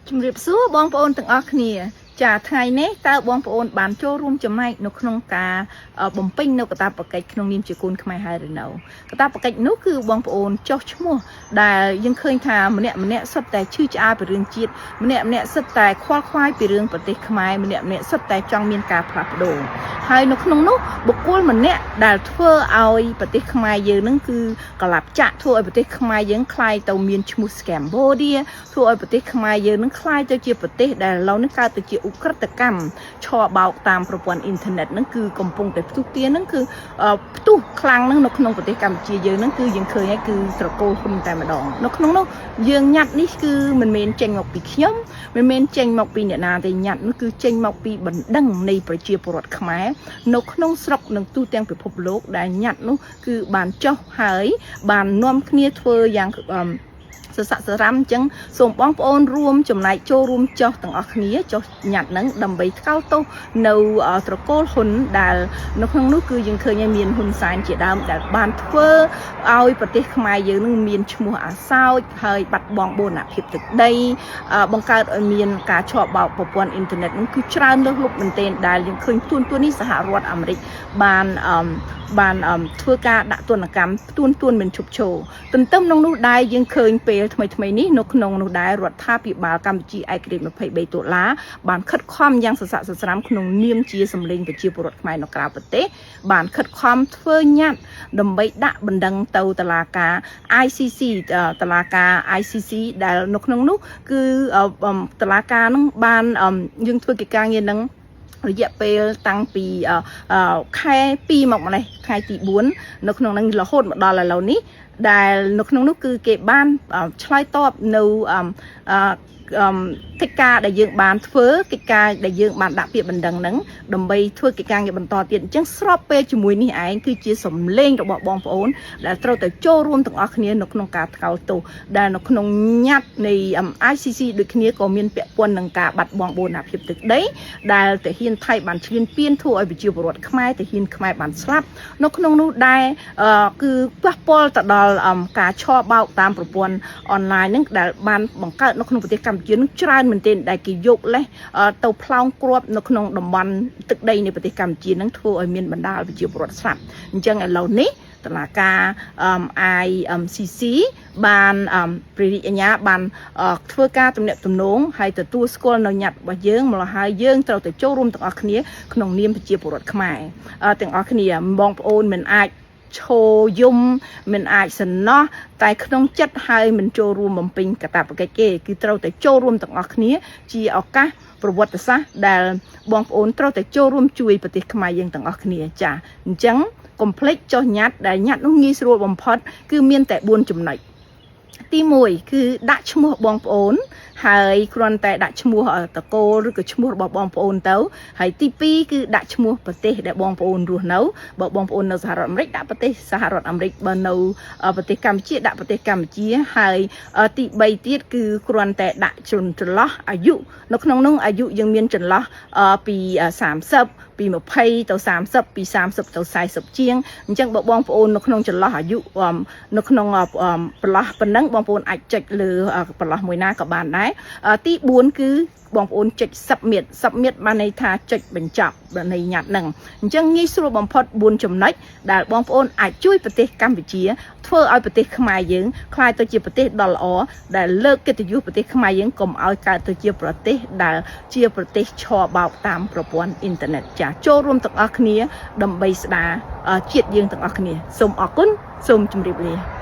ជំរាបសួរបងប្អូនទាំងអស់គ្នាចាថ្ងៃនេះតើបងប្អូនបានចូលរួមចំណែកនៅក្នុងការបំពេញនៅកាតព្វកិច្ចក្នុងនាមជាកូនខ្មែរហើយឬនៅកាតព្វកិច្ចនោះគឺបងប្អូនចុះឈ្មោះដែលយើងឃើញថាម្នាក់សុទ្ធតែឈឺឆ្អាលពីរឿងជាតិម្នាក់សុទ្ធតែខ្វល់ខ្វាយពីរឿងប្រទេសខ្មែរម្នាក់សុទ្ធតែចង់មានការផ្លាស់ប្ដូរហើយនៅក្នុងនោះបុគ្គលម្នាក់ដែលធ្វើឲ្យប្រទេសខ្មែរយើងនឹងគឺកលាប់ចាក់ធ្វើឲ្យប្រទេសខ្មែរយើងคล้ายទៅមានឈ្មោះ Cambodia ធ្វើឲ្យប្រទេសខ្មែរយើងនឹងคล้ายទៅជាប្រទេសដែលឥឡូវនេះកើតទៅជាឧក្រិដ្ឋកម្មឆោបោកតាមប្រព័ន្ធអ៊ីនធឺណិតហ្នឹងគឺកំពុងតែផ្ទុះទៀនហ្នឹងគឺផ្ទុះខ្លាំងហ្នឹងនៅក្នុងប្រទេសកម្ពុជាយើងហ្នឹងគឺយើងឃើញហើយគឺត្រកូលហ៊ុនតែម្ដងនៅក្នុងនោះយើងញ៉ាត់នេះគឺមិនមែនចេញមកពីខ្ញុំមិនមែនចេញមកពីអ្នកណាទេញ៉ាត់នោះគឺចេញមកពីបណ្ដឹងនៃប្រជាពលរដ្ឋខ្មែរនៅក្នុងស្រុកនិងទូទាំងពិភពលោកដែលញ៉ាត់នោះគឺបានចុះហើយបាននាំគ្នាធ្វើយ៉ាងសស័កសរំអញ្ចឹងសូមបងប្អូនរួមចំណែកចូលរួមចុះទាំងអស់គ្នាចុះញ៉ាត់ហ្នឹងដើម្បីថ្កោលទោសនៅត្រកូលហ៊ុនដែលនៅក្នុងនោះគឺយើងឃើញមានហ៊ុនសែនជាដើមដែលបានធ្វើឲ្យប្រទេសខ្មែរយើងនឹងមានឈ្មោះអាសោចហើយបាត់បង់បូរណភាពទឹកដីបង្កើតឲ្យមានការឆបោកប្រព័ន្ធអ៊ីនធឺណិតនោះគឺច្រើនលើសលប់មែនទែនដែលយើងឃើញទួននេះសហរដ្ឋអាមេរិកបានធ្វើការដាក់ទណ្ឌកម្មទួនមិនឈប់ឈរទន្ទឹមក្នុងនោះដែរយើងឃើញពេលថ្មីនេះនៅក្នុងនោះដែររដ្ឋាភិបាលកម្ពុជាឯករាជ្យ$23បានខិតខំយ៉ាងសស័កសស្រាំក្នុងនាមជាសម្លេងប្រជាពលរដ្ឋខ្មែរនៅក្រៅប្រទេសបានខិតខំធ្វើញ៉ាត់ដើម្បីដាក់បណ្ដឹងទៅតុលាការ ICC តុលាការ ICC ដែលនៅក្នុងនោះគឺតុលាការនឹងបានយើងធ្វើកិច្ចការងារនឹងរយៈពេលតាំងពីខែ2មកម្លេះខែទី4នៅក្នុងនឹងរហូតមកដល់ឥឡូវនេះដែលនៅក្នុងនោះគឺគេបានឆ្លើយតបនៅកិច្ចការដែលយើងបានធ្វើកិច្ចការដែលយើងបានដាក់ពាក្យបណ្ដឹងហ្នឹងដើម្បីធ្វើកិច្ចការងារបន្តទៀតអញ្ចឹងស្របពេលជាមួយនេះឯងគឺជាសម្លេងរបស់បងប្អូនដែលត្រូវតែចូលរួមទាំងអស់គ្នានៅក្នុងការថ្កោលទោសដែលនៅក្នុងញត្តិនៃ ICC ដូចគ្នាក៏មានពាក់ព័ន្ធនឹងការបាត់បង់បូរណភាពទឹកដីដែលទាហានថៃបានឈ្លានពានធ្វើឲ្យប្រជាពលរដ្ឋខ្មែរទាហានខ្មែរបានស្លាប់នៅក្នុងនោះដែរគឺប៉ះពាល់ទៅដល់ការឆោបោកតាមប្រព័ន្ធអនឡាញហ្នឹងដែលបានបង្កើតនៅក្នុងប្រទេសកម្ពុជានឹងច្រើនមែនទែនដែលគេយកលេសទៅផ្លោងគ្រាប់នៅក្នុងតំបន់ទឹកដីនៃប្រទេសកម្ពុជានឹងធ្វើឲ្យមានបណ្ដាលប្រជាពលរដ្ឋស្លាប់អញ្ចឹងឥឡូវនេះតុលាការ ICC បានព្រះរាជអាជ្ញាបានធ្វើការទំនាក់ទំនងហើយទទួលស្គាល់នៅញត្តិរបស់យើងមកហើយយើងត្រូវតែចូលរួមទាំងអស់គ្នាក្នុងនាមប្រជាពលរដ្ឋខ្មែរទាំងអស់គ្នាបងប្អូនមិនអាចឈោយំមិនអាចសំណោះតែក្នុងចិត្តហើយមិនចូលរួមបំពេញកាតព្វកិច្ចគេគឺត្រូវតែចូលរួមទាំងអស់គ្នាជាឱកាសប្រវត្តិសាស្ត្រដែលបងប្អូនត្រូវតែចូលរួមជួយប្រទេសខ្មែរយើងទាំងអស់គ្នាចាអញ្ចឹងកុំភ្លេចចុះញត្តិដែលញត្តិនោះងាយស្រួលបំផុតគឺមានតែ4ចំណុចទី1គឺដាក់ឈ្មោះបងប្អូនហើយគ្រាន់តែដាក់ឈ្មោះតកូលឬក៏ឈ្មោះរបស់បងប្អូនទៅហើយទី2គឺដាក់ឈ្មោះប្រទេសដែលបងប្អូនរស់នៅបើបងប្អូននៅសហរដ្ឋអាមេរិកដាក់ប្រទេសសហរដ្ឋអាមេរិកបើនៅប្រទេសកម្ពុជាដាក់ប្រទេសកម្ពុជាហើយទី3ទៀតគឺគ្រាន់តែដាក់ចន្លោះអាយុនៅក្នុងនោះអាយុយើងមានចន្លោះពី30ពី20ទៅ30ពី30ទៅ40ជាងអញ្ចឹងបើបងប្អូននៅក្នុងចន្លោះអាយុនៅក្នុងប្រឡោះប៉ុណ្ណឹងបងប្អូនអាចចុចលើប្រឡោះមួយណាក៏បានដែរទី4គឺបងប្អូនចុច submit បានន័យថាចុចបញ្ចប់នៃញត្តិហ្នឹងអញ្ចឹងងាយស្រួលបំផុត4ចំណុចដែលបងប្អូនអាចជួយប្រទេសកម្ពុជាធ្វើឲ្យប្រទេសខ្មែរយើងក្លាយទៅជាប្រទេសដ៏ល្អដែលលើកកិត្តិយសប្រទេសខ្មែរយើងកុំឲ្យកើតទៅជាប្រទេសដែលជាប្រទេសឆបោកតាមប្រព័ន្ធអ៊ីនធឺណិតចាចូលរួមទាំងអស់គ្នាដើម្បីស្ដារជាតិយើងទាំងអស់គ្នាសូមអរគុណសូមជម្រាបលា